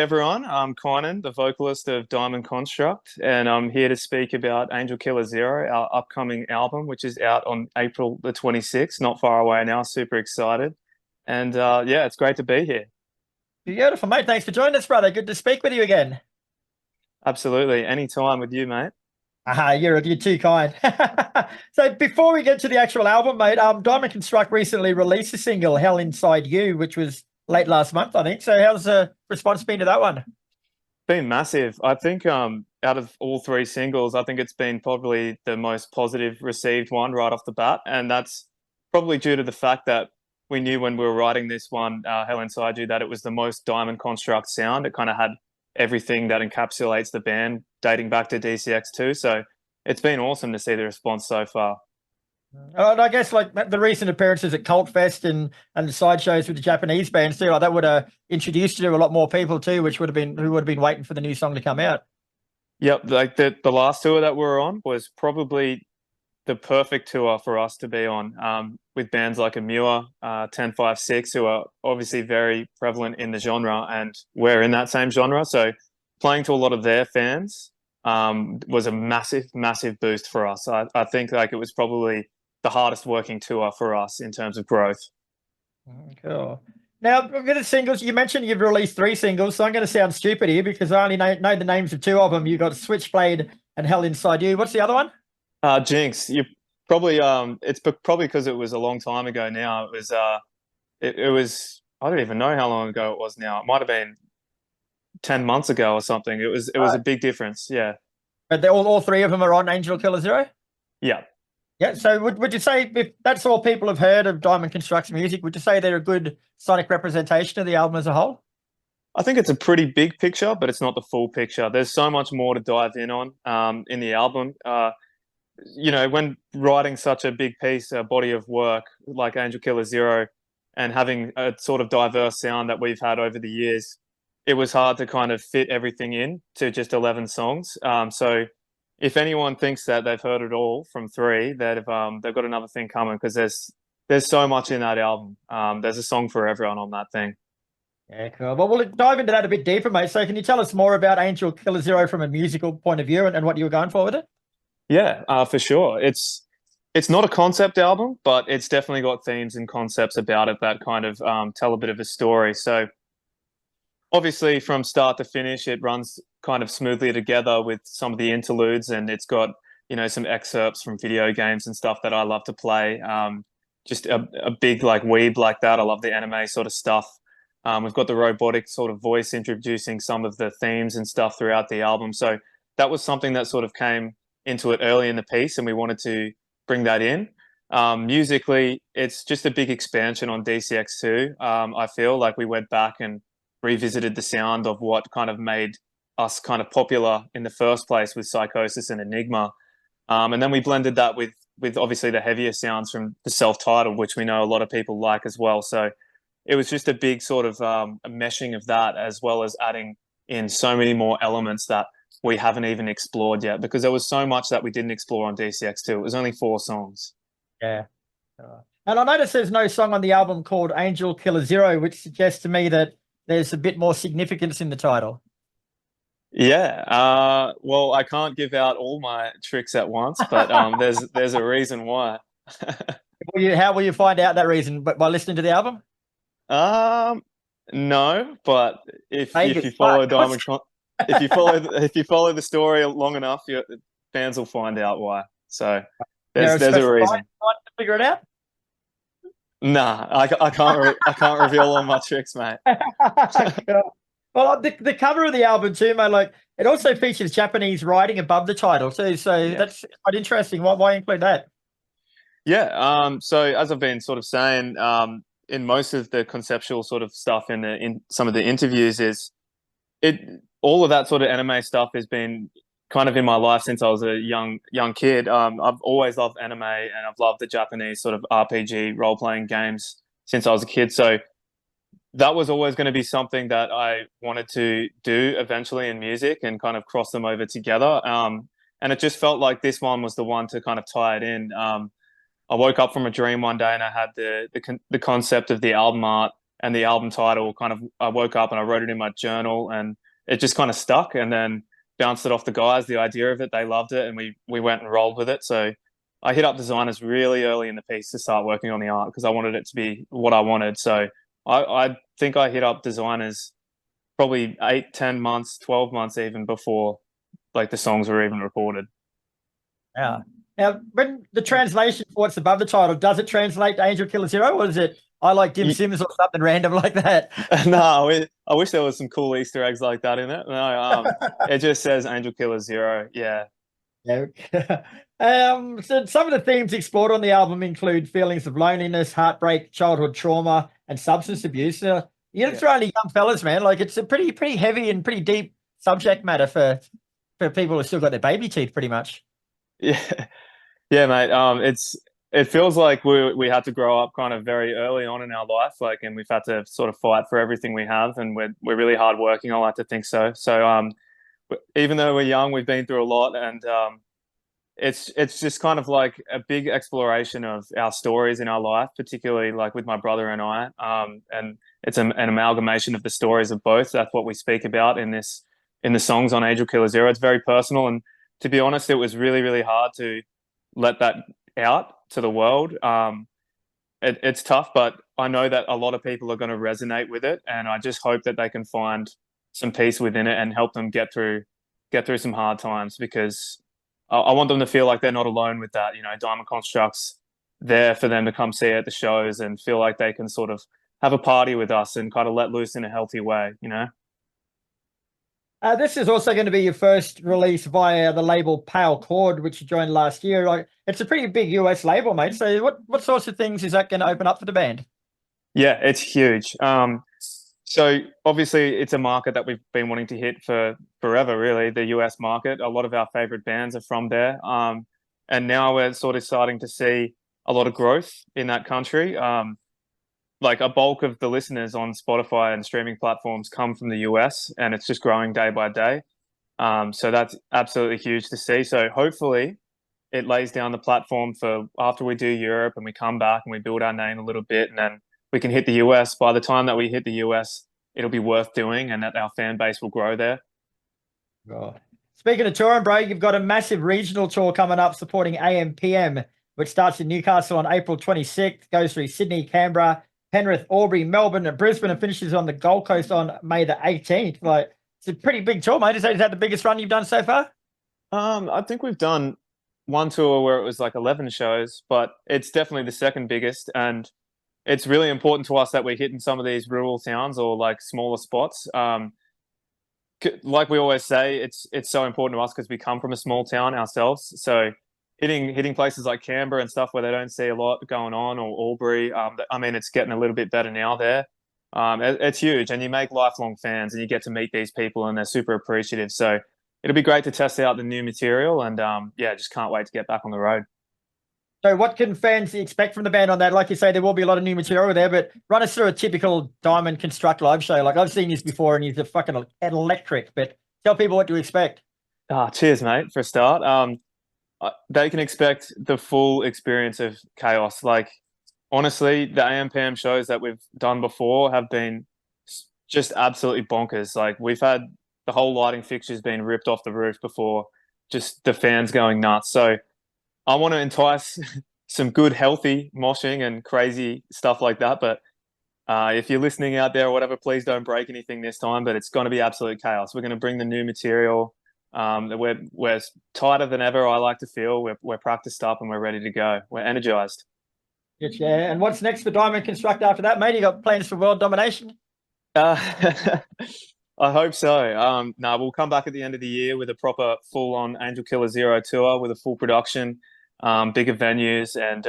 everyone. I'm Kynan, the vocalist of Diamond Construct, and I'm here to speak about Angel Killer Zero, our upcoming album, which is out on April the 26th, not far away now. Super excited. And yeah, it's great to be here. Beautiful, mate. Thanks for joining us, brother. Good to speak with you again. Absolutely. Anytime with you, mate. You're too kind. So before we get to the actual album, mate, Diamond Construct recently released a single, Hell Inside You, which was late last month, I think. So how's the response been to that one? Been massive. I think out of all three singles, I think it's been probably the most positive received one right off the bat. And that's probably due to the fact that we knew when we were writing this one, Hell Inside You, that it was the most Diamond Construct sound. It kind of had everything that encapsulates the band dating back to DCX2. So it's been awesome to see the response so far. And I guess like the recent appearances at Cult Fest and the side shows with the Japanese bands too, like that would have introduced you to a lot more people too, which would have been who would have been waiting for the new song to come out. Yep, like the last tour that we were on was probably the perfect tour for us to be on, with bands like Amua, 1056, who are obviously very prevalent in the genre, and we're in that same genre. So playing to a lot of their fans was a massive, massive boost for us. I think like it was probably the hardest working tour for us in terms of growth. Cool. Now, with the singles, you mentioned you've released three singles, so I'm going to sound stupid here because I only know the names of two of them. You've got Switchblade and Hell Inside You. What's the other one? Jinx, you probably probably because it was a long time ago now. It was I don't even know how long ago it was now. It might have been 10 months ago or something. It was a big difference. Yeah. But all three of them are on Angel Killer Zero? Yeah. Yeah, so would you say if that's all people have heard of Diamond Construct's music, would you say they're a good sonic representation of the album as a whole? I think it's a pretty big picture, but it's not the full picture. There's so much more to dive in on in the album. When writing such a big piece, a body of work like Angel Killer Zero, and having a sort of diverse sound that we've had over the years, it was hard to kind of fit everything in to just 11 songs. So if anyone thinks that they've heard it all from three, they've got another thing coming because there's so much in that album. There's a song for everyone on that thing. Yeah, cool. Well, we'll dive into that a bit deeper, mate. So can you tell us more about Angel Killer Zero from a musical point of view and what you were going for with it? Yeah, for sure. It's not a concept album, but it's definitely got themes and concepts about it that kind of tell a bit of a story. So obviously, from start to finish, it runs kind of smoothly together with some of the interludes, and it's got some excerpts from video games and stuff that I love to play. Just a big like weeb like that. I love the anime sort of stuff. We've got the robotic sort of voice introducing some of the themes and stuff throughout the album. So that was something that sort of came into it early in the piece, and we wanted to bring that in. Musically, it's just a big expansion on DCX2. I feel like we went back and revisited the sound of what kind of made us kind of popular in the first place with Psychosis and Enigma. And then we blended that with obviously the heavier sounds from the self-titled, which we know a lot of people like as well. So it was just a big sort of a meshing of that, as well as adding in so many more elements that we haven't even explored yet, because there was so much that we didn't explore on DCX2. It was only four songs. Yeah. And I noticed there's no song on the album called Angel Killer Zero, which suggests to me that there's a bit more significance in the title. Yeah. Well, I can't give out all my tricks at once, but there's a reason why. How will you find out that reason? But by listening to the album? Um, no, but if you Vegas. follow if you follow the story long enough, your fans will find out why. So there's a reason. To figure it out. Nah, I can't reveal all my tricks, mate. Well, the cover of the album too, mate. Like it also features Japanese writing above the title too. So Yeah. that's quite interesting. Why include that? Yeah. So as I've been sort of saying, in most of the conceptual sort of stuff in some of the interviews, is it all of that sort of anime stuff has been kind of in my life since I was a young kid. I've always loved anime, and I've loved the Japanese sort of RPG role playing games since I was a kid. So that was always going to be something that I wanted to do eventually in music and kind of cross them over together. And it just felt like this one was the one to kind of tie it in. I woke up from a dream one day and I had the concept of the album art and the album title kind of, I woke up and I wrote it in my journal, and it just kind of stuck, and then bounced it off the guys, the idea of it. They loved it, and we went and rolled with it. So I hit up designers really early in the piece to start working on the art because I wanted it to be what I wanted. So I think I hit up designers probably 8, 10 months, 12 months even before like the songs were even recorded. Yeah. Now, when the translation for what's above the title, does it translate to Angel Killer Zero, or is it I like Dim Sims or something random like that? No, I wish there was some cool Easter eggs like that in it. No, it just says Angel Killer Zero. Yeah. Yeah. So some of the themes explored on the album include feelings of loneliness, heartbreak, childhood trauma, and substance abuse. You're not only young fellas, man. Like, it's a pretty heavy and pretty deep subject matter for people who still got their baby teeth, pretty much. Yeah, yeah, mate. It feels like we had to grow up kind of very early on in our life, like, and we've had to sort of fight for everything we have, and we're really hardworking. I like to think so. So even though we're young, we've been through a lot, and it's just kind of like a big exploration of our stories in our life, particularly like with my brother and I. And it's an amalgamation of the stories of both. That's what we speak about in the songs on Angel Killer Zero. It's very personal, and to be honest, it was really, really hard to let that out to the world. It's tough, but I know that a lot of people are going to resonate with it, and I just hope that they can find some peace within it and help them get through some hard times, because I want them to feel like they're not alone with that. You know, Diamond Construct's there for them to come see at the shows and feel like they can sort of have a party with us and kind of let loose in a healthy way, you know? This is also going to be your first release via the label Pale Chord, which you joined last year. Like, it's a pretty big US label, mate. So what sorts of things is that going to open up for the band? Yeah, it's huge. So obviously it's a market that we've been wanting to hit for forever, really, the US market. A lot of our favorite bands are from there. And now we're sort of starting to see a lot of growth in that country. Like, a bulk of the listeners on Spotify and streaming platforms come from the US, and it's just growing day by day. So that's absolutely huge to see. So hopefully it lays down the platform for after we do Europe and we come back and we build our name a little bit, and then we can hit the US. By the time that we hit the US, it'll be worth doing, and that our fan base will grow there. Oh. Speaking of touring, bro, you've got a massive regional tour coming up supporting AMPM, which starts in Newcastle on April 26th, goes through Sydney, Canberra, Penrith, Albury, Melbourne, and Brisbane, and finishes on the Gold Coast on May the 18th. Like, it's a pretty big tour, mate. Is that the biggest run you've done so far? I think we've done one tour where it was like 11 shows, but it's definitely the second biggest. And it's really important to us that we're hitting some of these rural towns or like smaller spots. Like we always say, it's so important to us because we come from a small town ourselves. So hitting places like Canberra and stuff where they don't see a lot going on, or Albury. I mean, it's getting a little bit better now there. It's huge, and you make lifelong fans, and you get to meet these people, and they're super appreciative. So it'll be great to test out the new material, and yeah, just can't wait to get back on the road. So what can fans expect from the band on that? Like you say, there will be a lot of new material there, but run us through a typical Diamond Construct live show. Like, I've seen this before, and he's a fucking electric, but tell people what to expect. Cheers, mate, for a start. They can expect the full experience of chaos. Like, honestly, the AMPM shows that we've done before have been just absolutely bonkers. Like, we've had the whole lighting fixtures being ripped off the roof before, just the fans going nuts. So I want to entice some good, healthy moshing and crazy stuff like that. But if you're listening out there or whatever, please don't break anything this time. But it's going to be absolute chaos. We're going to bring the new material. We're tighter than ever. I like to feel we're practiced up and we're ready to go. We're energized. Yeah. And what's next for Diamond Construct after that, mate? You got plans for world domination? I hope so. No, we'll come back at the end of the year with a proper full-on Angel Killer Zero tour with a full production, bigger venues, and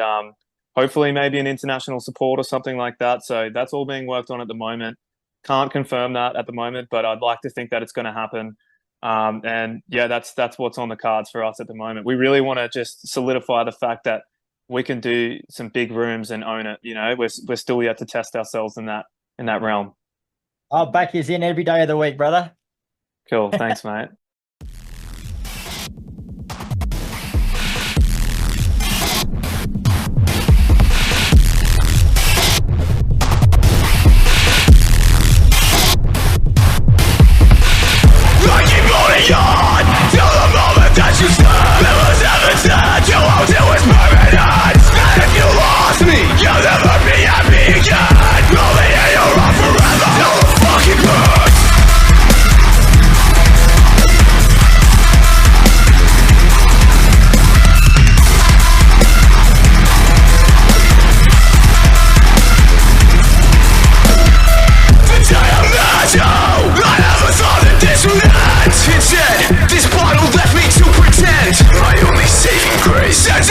hopefully maybe an international support or something like that. So that's all being worked on at the moment. Can't confirm that at the moment, but I'd like to think that it's going to happen. And yeah, that's what's on the cards for us at the moment. We really want to just solidify the fact that we can do some big rooms and own it. You know, we're still yet to test ourselves in that realm. I'll back you in every day of the week, brother. Cool. Thanks, mate.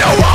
you